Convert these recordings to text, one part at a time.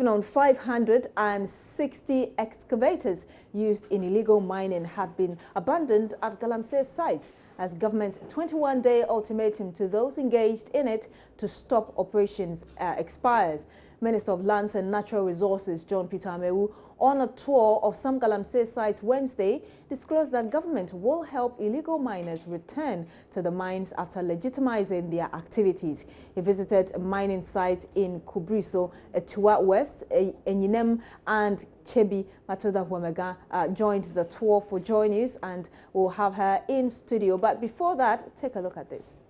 moving on, 560 excavators used in illegal mining have been abandoned at Galamsey site as government 21-day ultimatum to those engaged in it to stop operations expires. Minister of Lands and Natural Resources John Peter Amewu, on a tour of some Galamsey sites Wednesday, disclosed that government will help illegal miners return to the mines after legitimizing their activities. He visited mining sites in Kubriso, Etua West, Enyinem and Chebi. Matilda Huemega joined the tour for Joy News, and we'll have her in studio. But before that, take a look at this.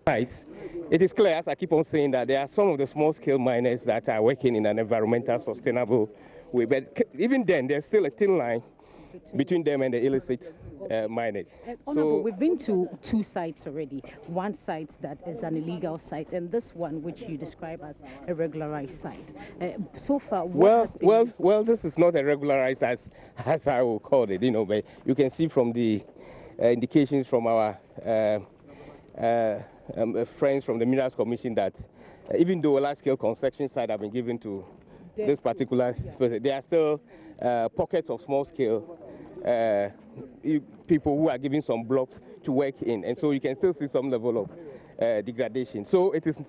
It is clear, as I keep on saying, that there are some of the small-scale miners that are working in an environmental sustainable way. But even then, there's still a thin line between them and the illicit mining. So we've been to two sites already. One site that is an illegal site, and this one which you describe as a regularized site. So far, well, this is not a regularized as I will call it, you know. But you can see from the indications from our friends from the Minerals Commission that even though a large-scale construction site have been given to this particular person, there are still pockets of small-scale people who are giving some blocks to work in, and so you can still see some level of degradation. So it's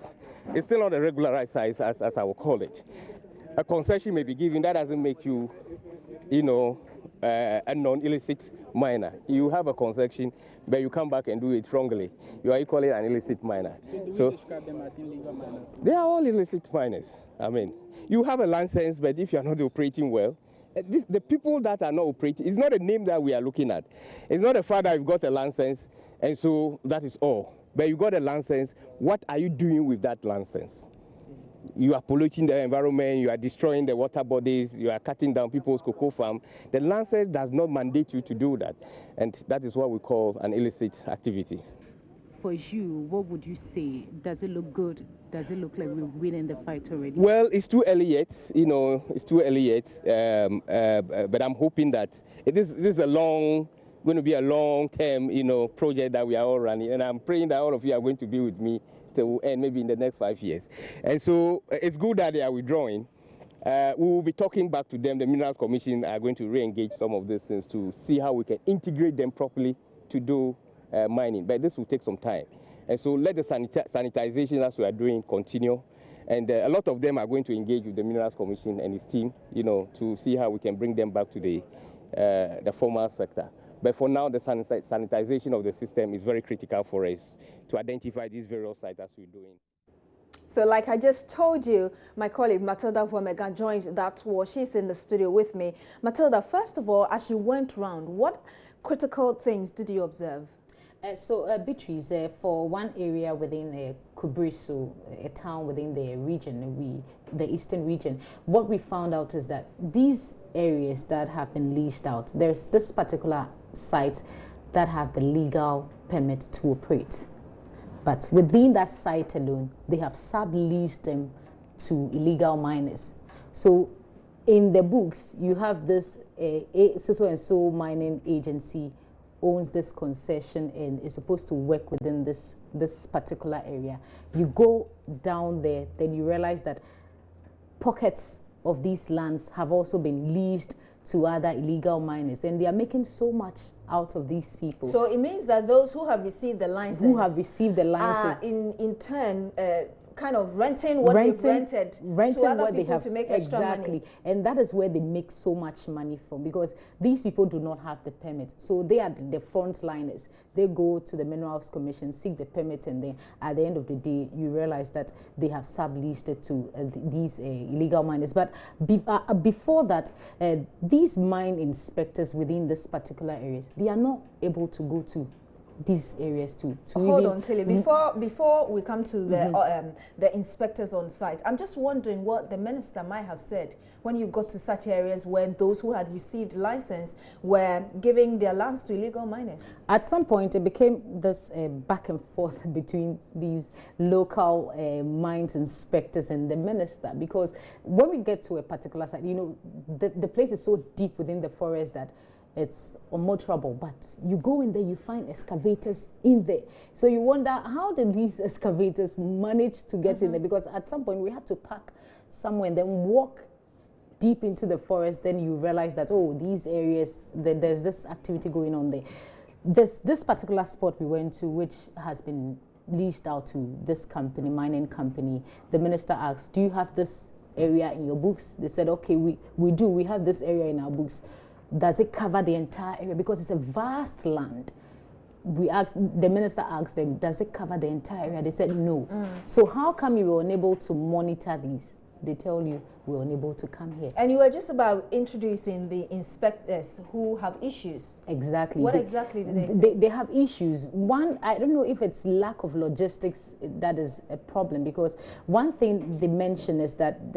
still not a regularized site as I will call it. A concession may be given, that doesn't make you, a non-illicit miner. You have a concession, but you come back and do it wrongly. You are equally an illicit miner. So describe them as illegal miners? They are all illicit miners. I mean, you have a license, but if you are not operating well, the people that are not operating, it's not a name that we are looking at. It's not the fact that you've got a license, and so that is all. But you got a license, what are you doing with that license? You are polluting the environment, you are destroying the water bodies, you are cutting down people's cocoa farm. The license does not mandate you to do that, and that is what we call an illicit activity. For you, what would you say? Does it look good? Does it look like we're winning the fight already? Well, it's too early yet, it's too early yet, but I'm hoping that this is going to be a long-term, project that we are all running, and I'm praying that all of you are going to be with me to end maybe in the next 5 years. And so it's good that they are withdrawing. We will be talking back to them. The Minerals Commission are going to re-engage some of these things to see how we can integrate them properly to do mining. But this will take some time. And so let the sanitization as we are doing continue. And a lot of them are going to engage with the Minerals Commission and its team, to see how we can bring them back to the formal sector. But for now, the sanitization of the system is very critical for us to identify these various sites as we're doing. So like I just told you, my colleague Matilda Huemega joined that tour. She's in the studio with me. Matilda, first of all, as you went round, what critical things did you observe? Beatrice, for one area within Kubriso, a town within the region, the eastern region, what we found out is that these areas that have been leased out, there's this particular site that have the legal permit to operate. But within that site alone, they have subleased them to illegal miners. So in the books, you have this so-and-so mining agency owns this concession and is supposed to work within this particular area. You go down there, then you realize that pockets of these lands have also been leased to other illegal miners, and they are making so much out of these people. So it means that those who have received the license, in turn kind of renting what they've rented to other people to make extra money. And that is where they make so much money from, because these people do not have the permit. So they are the frontliners. They go to the Minerals Commission, seek the permit, and then at the end of the day, you realize that they have subleased it to these illegal miners. But before that, these mine inspectors within this particular areas, they are not able to go to these areas to hold on, Tilly. Before we come to the inspectors on site, I'm just wondering what the minister might have said when you got to such areas where those who had received license were giving their lands to illegal miners. At some point, it became this back and forth between these local mines inspectors and the minister, because when we get to a particular site, the place is so deep within the forest that it's unmotorable, but you go in there, you find excavators in there. So you wonder, how did these excavators manage to get in there? Because at some point we had to pack somewhere and then walk deep into the forest, then you realize that, oh, these areas, there's this activity going on there. This particular spot we went to, which has been leased out to this company, mining company, the minister asked, do you have this area in your books? They said, okay, we do. We have this area in our books. Does it cover the entire area? Because it's a vast land. The minister asked them, does it cover the entire area? They said no. So how come you were unable to monitor these? They tell you we're unable to come here. And you were just about introducing the inspectors who have issues. Exactly. What exactly did they say? They have issues. One, I don't know if it's lack of logistics that is a problem, because one thing they mention is that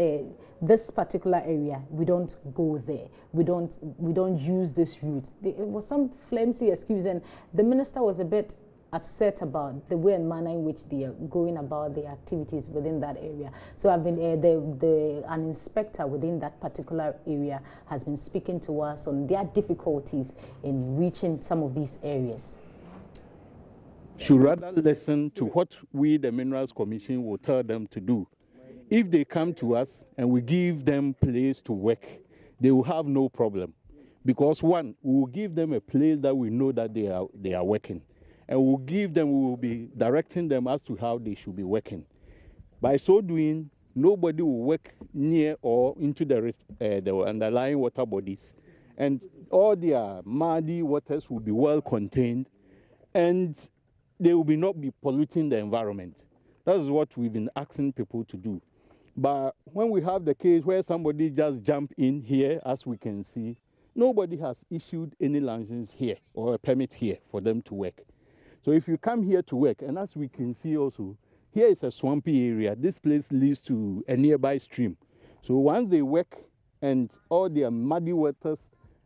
this particular area, we don't go there. We don't use this route. It was some flimsy excuse, and the minister was a bit upset about the way and manner in which they are going about the activities within that area. So I've been an inspector within that particular area has been speaking to us on their difficulties in reaching some of these areas. Should rather listen to what we, the Minerals Commission, will tell them to do. If they come to us and we give them place to work, they will have no problem. Because one, we will give them a place that we know that they are working. And we will be directing them as to how they should be working. By so doing, nobody will work near or into the underlying water bodies. And all their muddy waters will be well contained, and they will not be polluting the environment. That is what we've been asking people to do. But when we have the case where somebody just jumped in here, as we can see, nobody has issued any license here or a permit here for them to work. So if you come here to work, and as we can see also, here is a swampy area. This place leads to a nearby stream. So once they work and all their muddy waters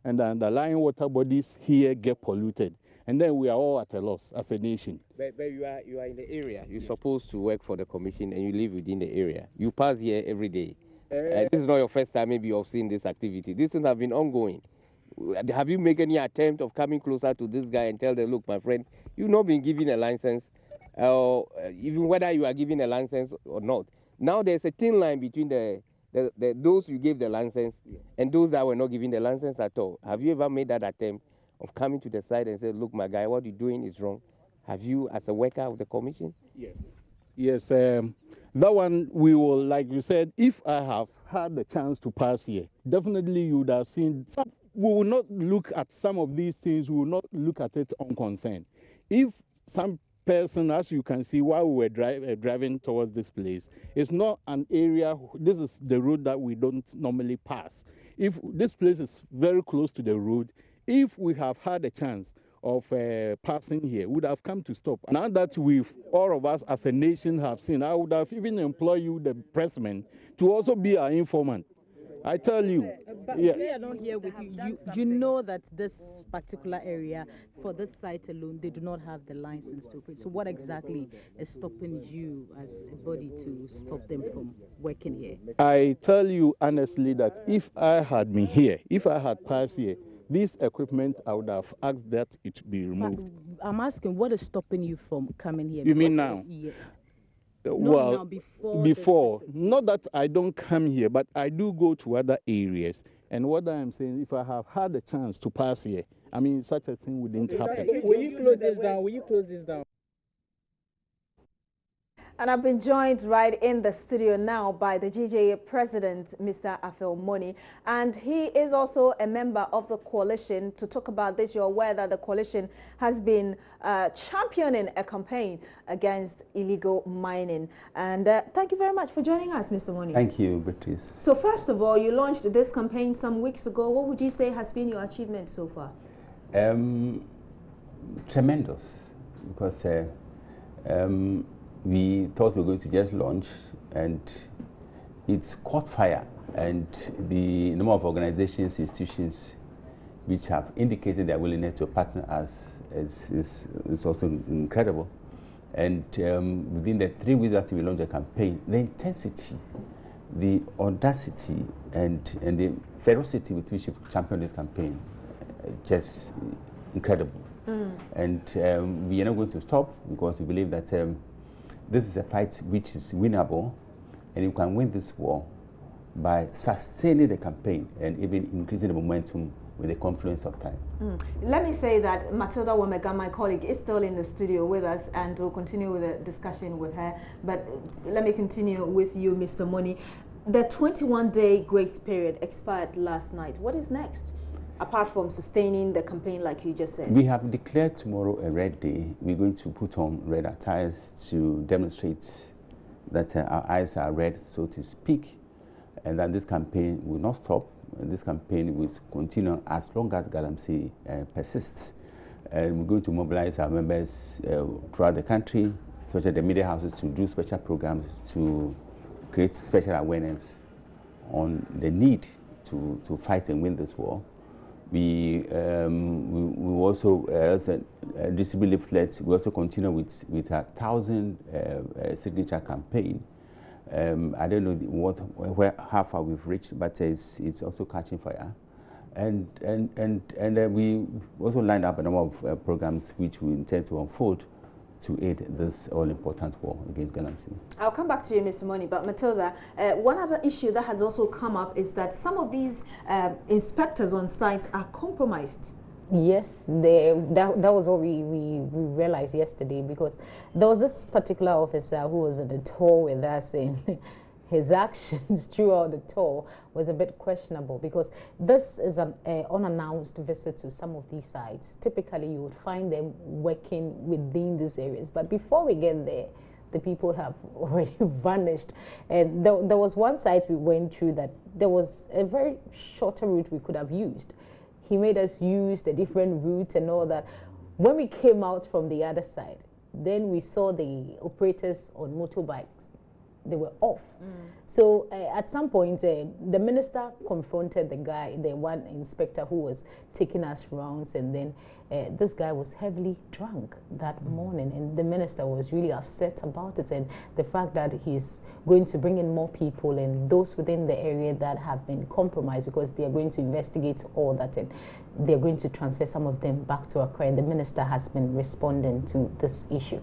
and the underlying water bodies here get polluted, and then we are all at a loss as a nation. But you are in the area. You're supposed to work for the commission and you live within the area. You pass here every day. This is not your first time maybe you've seen this activity. This things have been ongoing. Have you made any attempt of coming closer to this guy and tell them, look, my friend, you've not been given a license, even whether you are given a license or not. Now there's a thin line between those you gave the license and those that were not given the license at all. Have you ever made that attempt of coming to the side and say, look, my guy, what you're doing is wrong? Have you, as a worker of the commission? Yes. Yes, that one we will, like you said, if I have had the chance to pass here, definitely you would have seen some. We will not look at some of these things, we will not look at it unconcerned. If some person, as you can see, while we were driving towards this place, it's not an area, this is the road that we don't normally pass. If this place is very close to the road, if we have had a chance of passing here, we would have come to stop. Now that all of us as a nation have seen, I would have even employed you, the pressman, to also be our informant. I tell you. But yeah. They are not here with you. You know that this particular area, for this site alone, they do not have the license to operate. So what exactly is stopping you as a body to stop them from working here? I tell you honestly that if I had been here, if I had passed here, this equipment, I would have asked that it be removed. But I'm asking, what is stopping you from coming here? You mean now? Yes. Well, now, before, not that I don't come here, but I do go to other areas. And what I'm saying, if I have had a chance to pass here, I mean, such a thing wouldn't happen. So will you close this down? Will you close this down? And I've been joined right in the studio now by the GJA president, Mr. Afel Moni, and he is also a member of the coalition. To talk about this, you're aware that the coalition has been championing a campaign against illegal mining. And thank you very much for joining us, Mr. Moni. Thank you, Beatrice. So first of all, you launched this campaign some weeks ago. What would you say has been your achievement so far? Tremendous, because we thought we were going to just launch, and it's caught fire, and the number of organizations, institutions which have indicated their willingness to partner us is also incredible. And within the 3 weeks after we launched the campaign, the intensity, the audacity, and the ferocity with which we championed this campaign, just incredible. And we are not going to stop, because we believe that this is a fight which is winnable, and if we can win this war, by sustaining the campaign and even increasing the momentum with the confluence of time. Let me say that Matilda Womega, my colleague, is still in the studio with us, and we'll continue with the discussion with her. But let me continue with you, Mr. Moni. The 21-day grace period expired last night. What is next, apart from sustaining the campaign like you just said? We have declared tomorrow a red day. We're going to put on red attires to demonstrate that our eyes are red, so to speak, and that this campaign will not stop. This campaign will continue as long as Galamsey persists. And we're going to mobilize our members throughout the country, especially the media houses, to do special programs to create special awareness on the need to fight and win this war. We also distribute leaflets. We also continue with a 1,000 signature campaign. I don't know how far we've reached, but it's also catching fire. And we also lined up a number of programs which we intend to unfold to aid this all-important war against Galamsey. I'll come back to you, Mr. Moni, but Matilda, one other issue that has also come up is that some of these inspectors on site are compromised. Yes, that was what we realized yesterday, because there was this particular officer who was on the tour with us, and his actions throughout the tour was a bit questionable, because this is an unannounced visit to some of these sites. Typically, you would find them working within these areas, but before we get there, the people have already vanished. And there was one site we went through that there was a very shorter route we could have used. He made us use the different routes and all that. When we came out from the other side, then we saw the operators on motorbikes. They were off. So at some point, the minister confronted the guy, the one inspector who was taking us rounds, and then this guy was heavily drunk that morning, and the minister was really upset about it, and the fact that he's going to bring in more people and those within the area that have been compromised, because they are going to investigate all that, and they're going to transfer some of them back to Accra, and the minister has been responding to this issue.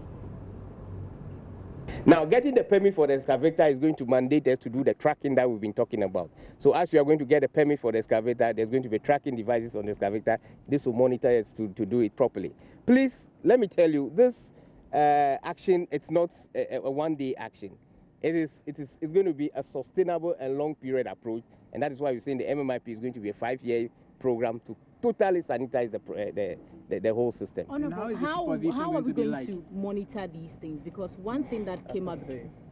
Now, getting the permit for the excavator is going to mandate us to do the tracking that we've been talking about. So as we are going to get a permit for the excavator, there's going to be tracking devices on the excavator. This will monitor us to do it properly. Please, let me tell you, this action, it's not a one-day action. It's going to be a sustainable and long period approach, and that is why we're saying the MMIP is going to be a 5-year program to totally sanitize the whole system. Honorable, how are we going to monitor these things? Because one thing that came up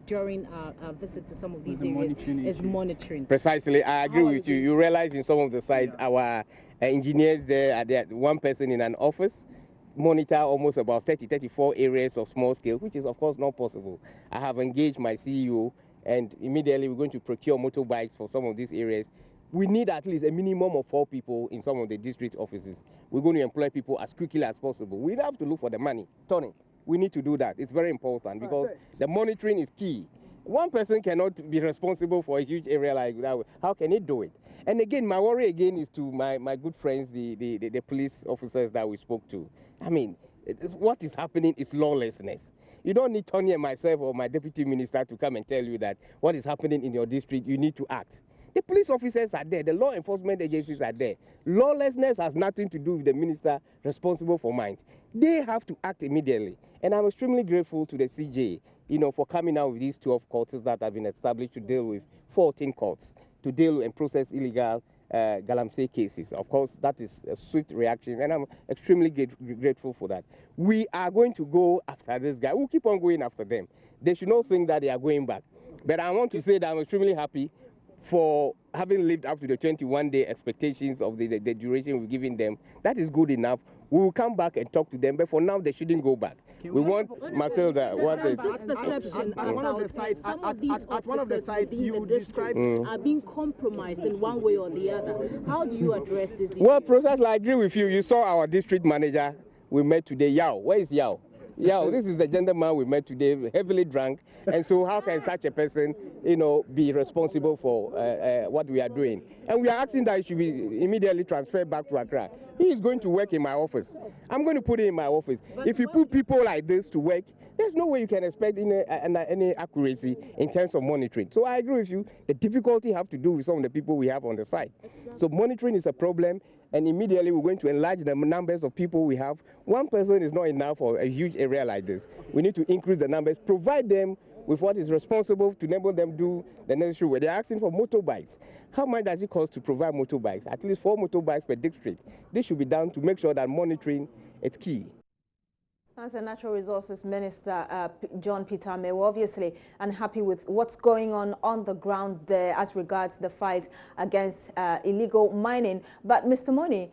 during our visit to some of these areas is monitoring. Precisely, I agree with you. You realize in some of the sites, our engineers there are there, one person in an office, monitor almost about 34 areas of small scale, which is of course not possible. I have engaged my CEO, and immediately we're going to procure motorbikes for some of these areas. We need at least a minimum of 4 people in some of the district offices. We're going to employ people as quickly as possible. We have to look for the money. Tony, we need to do that. It's very important because the monitoring is key. One person cannot be responsible for a huge area like that. How can he do it? And again, my worry again is to my good friends, the police officers that we spoke to. I mean, what is happening is lawlessness. You don't need Tony and myself or my deputy minister to come and tell you that what is happening in your district, you need to act. The police officers are there. The law enforcement agencies are there. Lawlessness has nothing to do with the minister responsible for mines. They have to act immediately. And I'm extremely grateful to the CJ, for coming out with these 12 courts that have been established to deal with 14 courts to deal and process illegal Galamsey cases. Of course, that is a swift reaction, and I'm extremely grateful for that. We are going to go after this guy. We'll keep on going after them. They should not think that they are going back. But I want to say that I'm extremely happy for having lived up to the 21-day expectations of the duration we've given them. That is good enough. We will come back and talk to them, but for now, they shouldn't go back. We want Matilda. What is this perception at one of the sites? Some of these officers you described are being compromised in one way or the other. How do you address this issue? Well, Professor, I agree with you. You saw our district manager we met today, Yao. Where is Yao? Yeah, this is the gentleman we met today, heavily drunk. And so how can such a person, you know, be responsible for what we are doing? And we are asking that he should be immediately transferred back to Accra. He is going to work in my office. I'm going to put him in my office. If you put people like this to work, there's no way you can expect any accuracy in terms of monitoring. So I agree with you. The difficulty have to do with some of the people we have on the site. Exactly. So monitoring is a problem, and immediately we're going to enlarge the numbers of people we have. One person is not enough for a huge area like this. We need to increase the numbers, provide them with what is responsible to enable them do the necessary work. They're asking for motorbikes. How much does it cost to provide motorbikes? At least 4 motorbikes per district. This should be done to make sure that monitoring is key. As a Natural Resources Minister, John Peter Amewo, obviously unhappy with what's going on the ground there as regards the fight against illegal mining. But Mr. Money,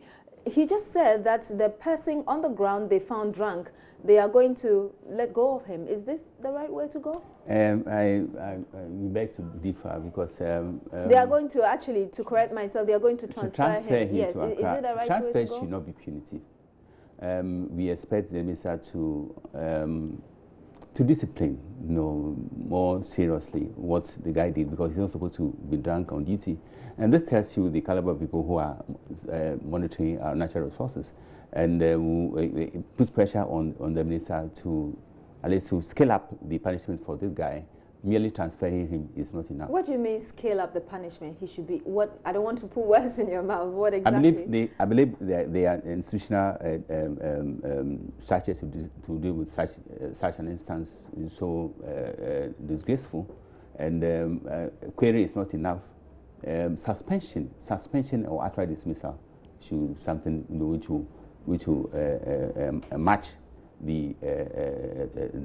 he just said that the person on the ground they found drunk, they are going to let go of him. Is this the right way to go? I beg to differ because they are going to actually, to correct myself, they are going to transfer him. Yes, is it the right way to go? Transfer should not be punitive. We expect the minister to discipline, more seriously what the guy did, because he's not supposed to be drunk on duty. And this tells you the caliber of people who are monitoring our natural resources, and it puts pressure on the minister to at least to scale up the punishment for this guy. Merely transferring him is not enough. What do you mean scale up the punishment? He should be what? I don't want to put words in your mouth. What exactly? I believe they are institutional structures to deal with such an instance so disgraceful, and query is not enough. Suspension or outright dismissal should be something which will match the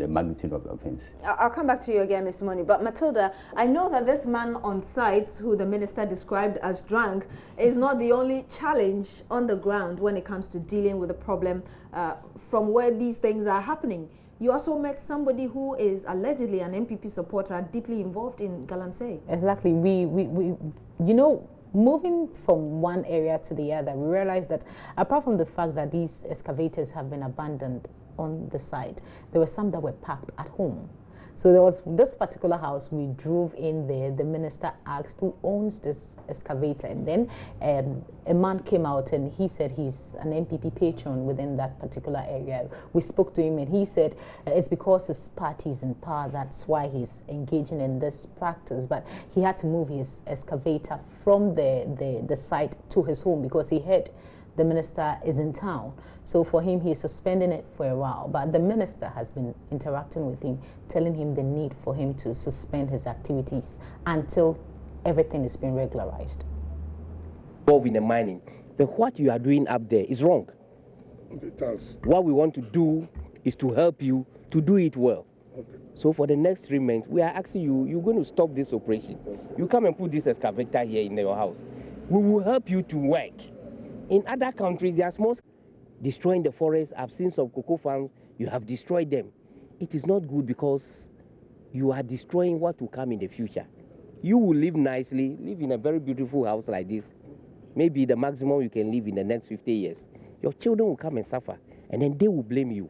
magnitude of the offense. I'll come back to you again, Mr. Money. But Matilda, I know that this man on site, who the minister described as drunk, is not the only challenge on the ground when it comes to dealing with the problem from where these things are happening. You also met somebody who is allegedly an MPP supporter deeply involved in Galamsey. Exactly. We you know, moving from one area to the other, we realized that apart from the fact that these excavators have been abandoned on the site, there were some that were parked at home. So there was this particular house, we drove in there, the minister asked who owns this excavator, and then a man came out and he said he's an MPP patron within that particular area. We spoke to him and he said it's because his party is in power, that's why he's engaging in this practice, but he had to move his excavator from the site to his home because he heard the minister is in town. So for him, he's suspending it for a while. But the minister has been interacting with him, telling him the need for him to suspend his activities until everything is being regularized. Involved in the mining, but what you are doing up there is wrong. Okay, thanks. What we want to do is to help you to do it well. Okay. So for the next 3 months, we are asking you, you're going to stop this operation. Okay. You come and put this excavator here in your house. We will help you to work. In other countries, they are small, destroying the forest. I've seen some cocoa farms, you have destroyed them. It is not good because you are destroying what will come in the future. You will live nicely, live in a very beautiful house like this. Maybe the maximum you can live in the next 50 years. Your children will come and suffer, and then they will blame you.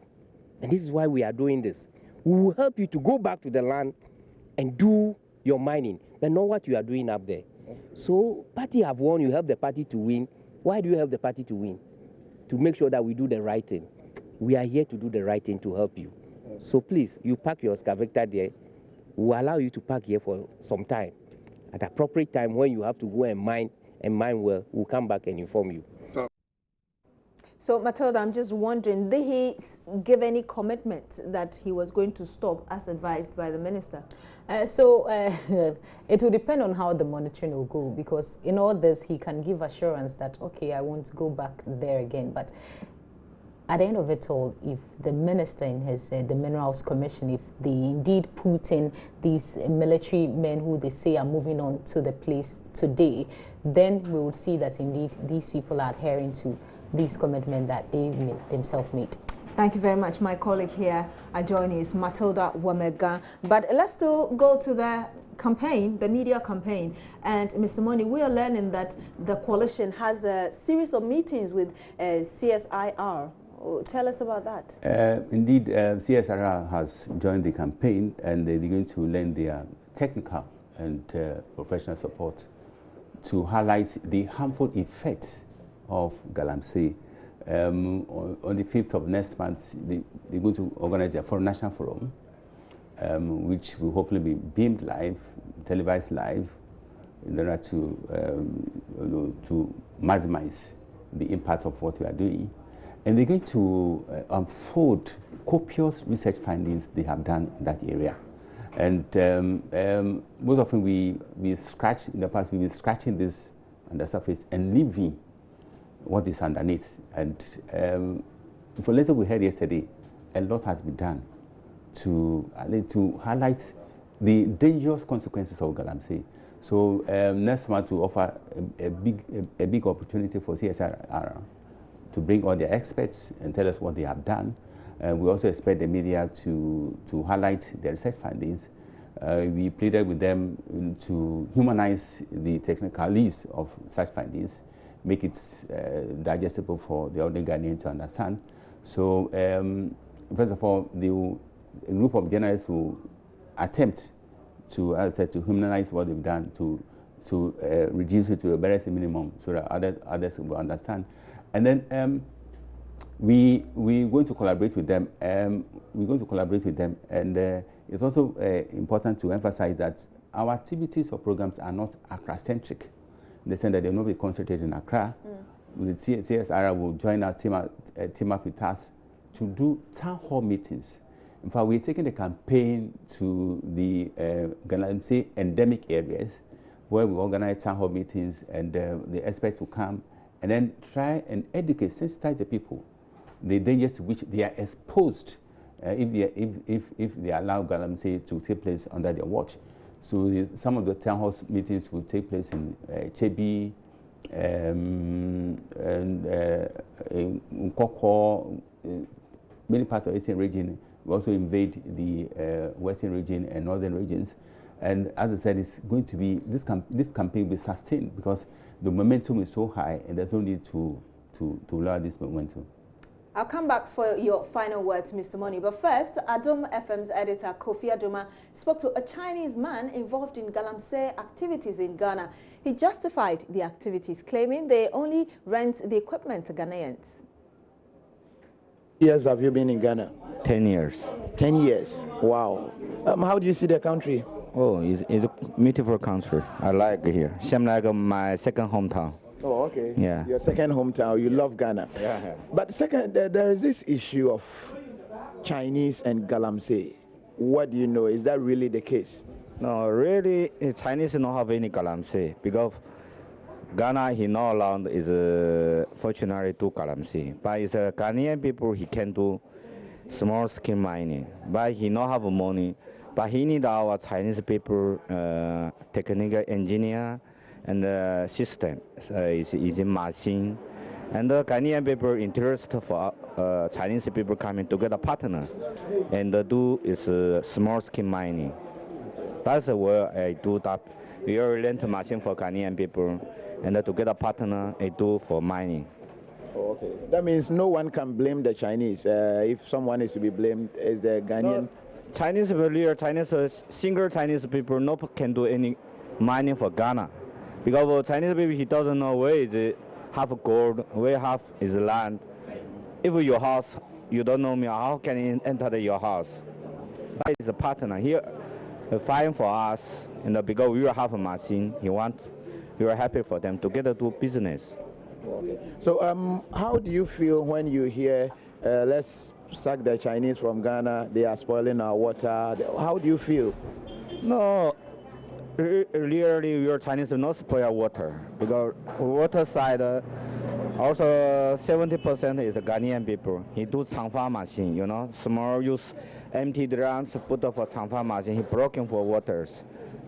And this is why we are doing this. We will help you to go back to the land and do your mining, but not what you are doing up there. So, party have won, you help the party to win. Why do you help the party to win? To make sure that we do the right thing. We are here to do the right thing to help you. So please, you park your excavator there. We will allow you to park here for some time. At the appropriate time, when you have to go and mine well, we'll come back and inform you. So Matilda, I'm just wondering, did he give any commitment that he was going to stop as advised by the minister? It will depend on how the monitoring will go, because in all this he can give assurance that, okay, I won't go back there again. But at the end of it all, if the minister in his the Minerals Commission, if they indeed put in these military men who they say are moving on to the place today, then we would see that indeed these people are adhering to these commitments that they themselves made. Thank you very much. My colleague here adjoining is Matilda Wamega. But let's still go to the campaign, the media campaign. And Mr. Money, we are learning that the coalition has a series of meetings with CSIR Tell us about that. Indeed, CSRR has joined the campaign, and they're going to lend their technical and professional support to highlight the harmful effects of galamsey. On the 5th of next month, they're going to organize their national forum, which will hopefully be beamed live, televised live, in order to maximize the impact of what we are doing. And they're going to unfold copious research findings they have done in that area. And most often we scratch, in the past we've been scratching this on the surface and leaving what is underneath. And for later we heard yesterday, a lot has been done to highlight the dangerous consequences of galamsey. So next month we offer a big opportunity for CSRR to bring all their experts and tell us what they have done. We also expect the media to highlight their research findings. We pleaded with them to humanize the technicalities of such findings, make it digestible for the ordinary Ghanaian to understand. So first of all, a group of journalists will attempt to, as I said, to humanize what they've done, to reduce it to a very minimum so that others will understand. And then we're going to collaborate with them. And it's also important to emphasize that our activities or programs are not Accra-centric, in the sense that they'll not be concentrated in Accra. The CSRR will join our team up with us to do town hall meetings. In fact, we're taking the campaign to the galamsey endemic areas, where we organize town hall meetings, and the experts will come and then try and educate, sensitize the people, the dangers to which they are exposed if they allow galamsey to take place under their watch. So some of the town hall meetings will take place in Chebi, and in Nkoko, many parts of the Eastern region. We also invade the Western region and Northern regions. And as I said, it's going to be, this campaign will be sustained because the momentum is so high, and there's no need to lower this momentum. I'll come back for your final words, Mr. Money. But first, Adom FM's editor, Kofi Adoma, spoke to a Chinese man involved in galamsey activities in Ghana. He justified the activities, claiming they only rent the equipment to Ghanaians. Years have you been in Ghana? 10 years. 10 years. Wow. How do you see the country? Oh, it's a beautiful country. I like it here. Same like my second hometown. Oh, okay. Yeah. Your second hometown. You love Ghana. Yeah. But second, there is this issue of Chinese and galamsey. What do you know? Is that really the case? No, really, Chinese don't have any galamsey because Ghana, he no longer is fortunately do galamsey. But it's Ghanaian people, he can do small scale mining. But he not have money. But he need our Chinese people, technical engineer and system. Is a machine. And the Ghanaian people interested for Chinese people coming together partner and do is small scale mining. That's where I do that. We rent machine for Ghanaian people, and together partner I do for mining. Oh, okay. That means no one can blame the Chinese. If someone is to be blamed, is the Ghanaian. No, Chinese earlier, single Chinese people no can do any mining for Ghana, because Chinese people he doesn't know where is it half gold, where half is land. If your house you don't know me, how can you enter your house? That is a partner here. Fine for us, and because we will have a machine, we are happy for them together do business. Okay. So how do you feel when you hear, let's sack the Chinese from Ghana, they are spoiling our water? How do you feel? No, really, your Chinese will not spoil water, because water side, also 70% is Ghanaian people. He do Changfa machine, you know, small use empty drums, put for Changfa machine, he broken for waters.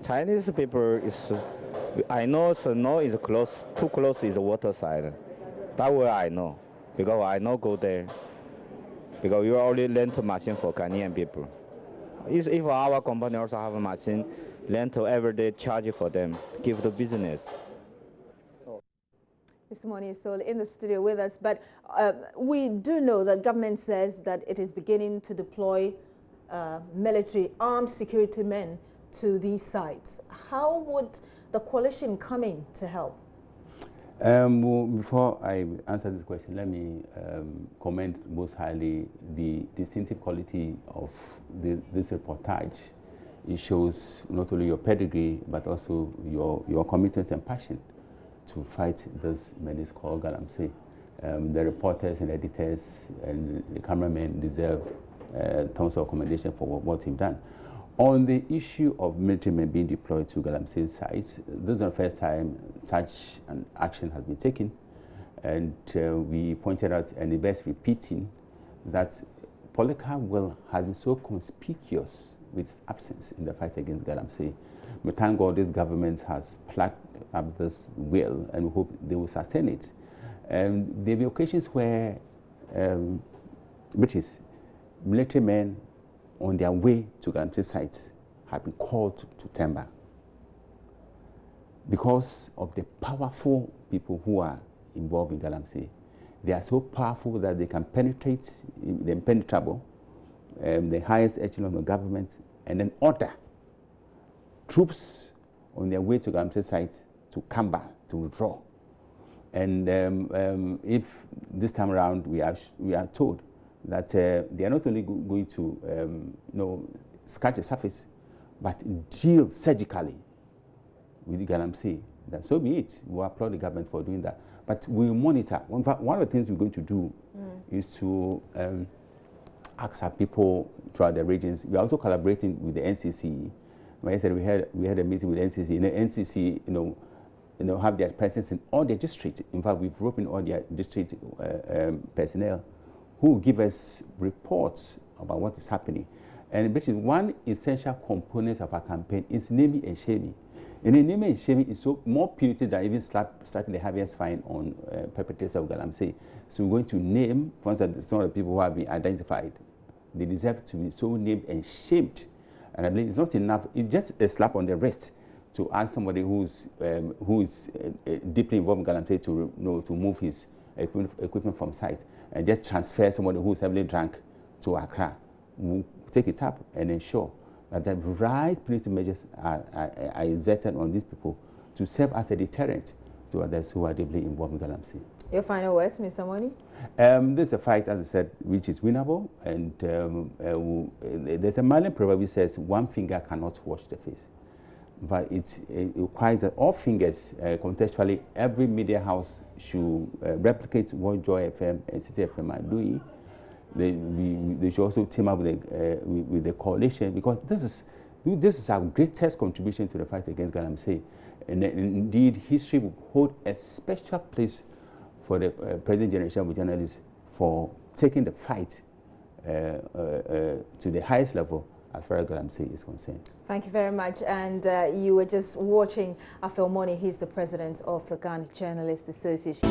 Chinese people is, I know, so no is close, too close is the water side. That way I know, because I know go there, because you only rent machine for Ghanaian people. If our company also have a machine, rent every day charge for them, give the business. Mr. Moni is still in the studio with us, but we do know that government says that it is beginning to deploy military armed security men to these sites. How would the coalition come in to help? Well, before I answer this question, let me comment most highly the distinctive quality of this reportage. It shows not only your pedigree, but also your commitment and passion to fight this menace called Galamsey. The reporters and editors and the cameramen deserve tons of commendation for what you've done. On the issue of military men being deployed to Galamsey sites, this is the first time such an action has been taken, and we pointed out, and it bears repeating, that Polycarp has been so conspicuous with its absence in the fight against Galamsey. We thank God this government has plucked up this will, and we hope they will sustain it. There will be occasions where British military men on their way to Galamsey sites have been called to timber because of the powerful people who are involved in Galamsey. They are so powerful that they can penetrate the impenetrable, the highest echelon of government, and then order troops on their way to Galamsey site to come back, to withdraw. And if this time around we are told that they are not only going to scratch the surface, but deal surgically with Galamsey, then so be it. We applaud the government for doing that. But we monitor. In fact, one of the things we're going to do is to ask our people throughout the regions. We're also collaborating with the NCC. Like I said, we had a meeting with NCC. And the NCC, have their presence in all their districts. In fact, we've roped in all their district personnel who give us reports about what is happening. And basically, one essential component of our campaign is naming and shaming. And the naming and shaming is so more punitive than even slapping the heaviest fine on perpetrators of Galamsey. So we're going to name, for instance, some of the people who have been identified. They deserve to be so named and shamed. And I believe it's not enough. It's just a slap on the wrist to ask somebody who is deeply involved in Galamsey to move his equipment from site and just transfer somebody who's heavily drunk to Accra. We'll take it up and ensure that the right punitive measures are exerted on these people to serve as a deterrent to others who are deeply involved in Galamsey. Your final words, Mr. Moni? This is a fight, as I said, which is winnable, and there's a Malian proverb which says one finger cannot wash the face. But it requires that all fingers, contextually, every media house should replicate what Joy FM and City FM are doing. They should also team up with the coalition, because this is our greatest contribution to the fight against Galamsey. And indeed, history will hold a special place for the present generation of journalists for taking the fight to the highest level as far as Galamsey is concerned. Thank you very much. And you were just watching Afel Moni. He's the president of the Ghana Journalists Association.